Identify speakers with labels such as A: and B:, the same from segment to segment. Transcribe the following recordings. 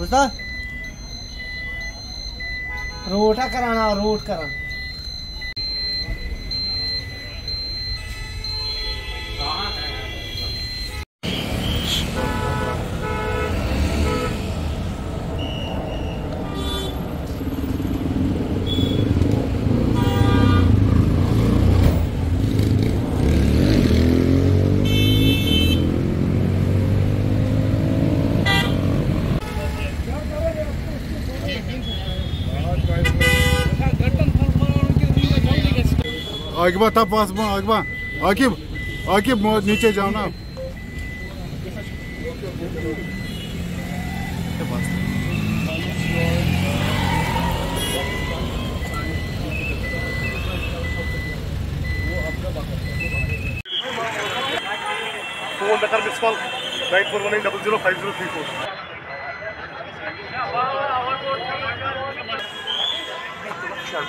A: उसदा रोटा कराना रोट करा
B: आगे तब पास आगे आकिब आकिब नीचे जाओ ना।
C: फोन बेकार मिस कॉल 9419005034।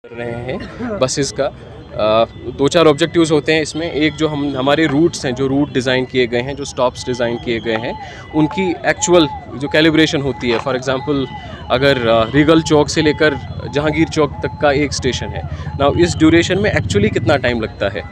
D: कर रहे हैं बसेस का। दो चार ऑब्जेक्टिव्स होते हैं इसमें। एक जो हमारे रूट्स हैं, जो रूट डिज़ाइन किए गए हैं, जो स्टॉप्स डिज़ाइन किए गए हैं, उनकी एक्चुअल जो कैलिब्रेशन होती है। फॉर एग्जांपल अगर रीगल चौक से लेकर जहांगीर चौक तक का एक स्टेशन है ना, इस ड्यूरेशन में एक्चुअली कितना टाइम लगता है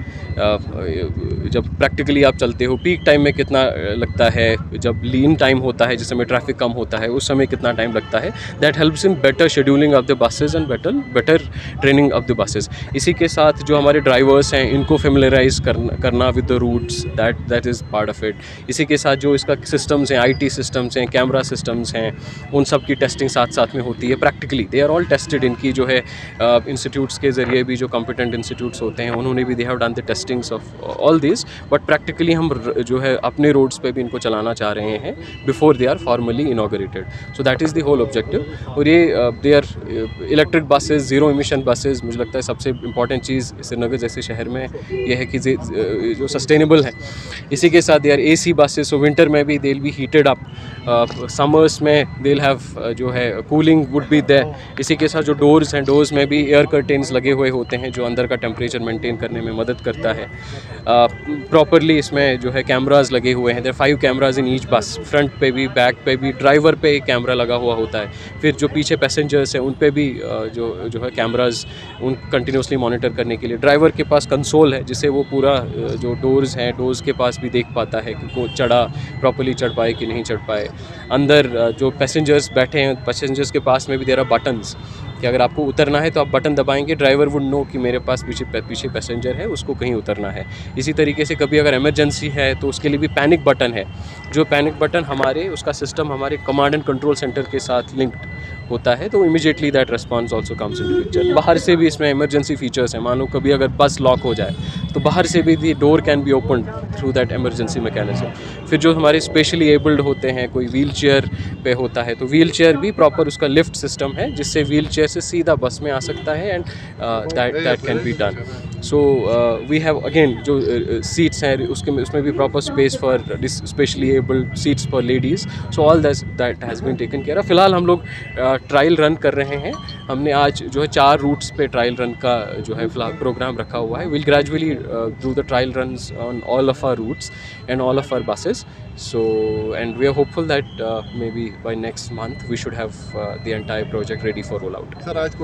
D: जब प्रैक्टिकली आप चलते हो, पीक टाइम में कितना लगता है, जब लीन टाइम होता है जिस समय ट्रैफिक कम होता है उस समय कितना टाइम लगता है। That helps in better scheduling of the buses and better training of the buses. इसी के साथ जो हमारे ड्राइवर्स हैं इनको फेमिलराइज करना with the roots, that is part of it. इसी के साथ जो इसका सिस्टम्स हैं, IT सिस्टम्स हैं, कैमरा सिस्टम्स हैं, उन सब की टेस्टिंग साथ साथ में होती है। Practically they are all tested. इनकी जो है इंस्टीट्यूट्स के ज़रिए भी, जो कॉम्पिटेंट इंस्टीट्यूट्स होते हैं उन्होंने भी they have done the testings of all this. But practically हम जो है अपने रोड्स पे भी इनको चलाना चाह रहे हैं before they are formally inaugurated. So that is the whole objective. और ये they are electric buses, zero emission buses. मुझे लगता है सबसे इंपॉर्टेंट चीज़ श्रीनगर जैसे शहर में ये है कि जो सस्टेनेबल है। इसी के साथ they are AC buses, so winter में भी they will be heated up, summers में दे विल हैव जो है कूलिंग वुड बी देयर। इसी के साथ जो डोर्स हैं, डोर्स में भी एयर कर्टेन्स लगे हुए होते हैं जो अंदर का टेम्परेचर मेंटेन करने में मदद करता है। प्रॉपरली इसमें जो है कैमरास लगे हुए हैं। देयर 5 कैमराज इन ईच बस, फ्रंट पे भी, बैक पे भी, ड्राइवर पे एक कैमरा लगा हुआ होता है। फिर जो पीछे पैसेंजर्स हैं उन पे भी जो है कैमराज उन कंटिन्यूसली मॉनिटर करने के लिए। ड्राइवर के पास कंसोल है जिससे वो पूरा जो डोर्स हैं, डोर्स के पास भी देख पाता है कि वो प्रॉपरली चढ़ पाए कि नहीं चढ़ पाए। अंदर जो पैसेंजर्स बैठे हैं, पैसेंजर्स के पास में भी देयर आर बटन्स कि अगर आपको उतरना है तो आप बटन दबाएंगे, ड्राइवर वुड नो कि मेरे पास पीछे पैसेंजर है, उसको कहीं उतरना है। इसी तरीके से कभी अगर इमरजेंसी है तो उसके लिए भी पैनिक बटन है। जो पैनिक बटन उसका सिस्टम हमारे कमांड एंड कंट्रोल सेंटर के साथ लिंक्ड होता है, तो immediately that response also comes into picture. बाहर से भी इसमें इमरजेंसी फीचर्स हैं। मानो कभी अगर बस लॉक हो जाए तो बाहर से भी दी door can be open through that emergency mechanism. फिर जो हमारे स्पेशली एबल्ड होते हैं, कोई व्हील चेयर पे होता है तो व्हील चेयर भी प्रॉपर उसका लिफ्ट सिस्टम है जिससे व्हील चेयर से सीधा बस में आ सकता है and that can be done. So we have again जो सीट्स हैं उसमें भी proper space for specially abled seats for ladies. So all that has been taken care of. फिलहाल हम लोग ट्रायल रन कर रहे हैं। हमने आज जो है 4 रूट्स पे ट्रायल रन का जो है फिलहाल प्रोग्राम रखा हुआ है। Will gradually do the trial runs on all of our routes and all of our buses. So, and we are hopeful that maybe by next month we should have the entire project ready for rollout.
B: Sir आज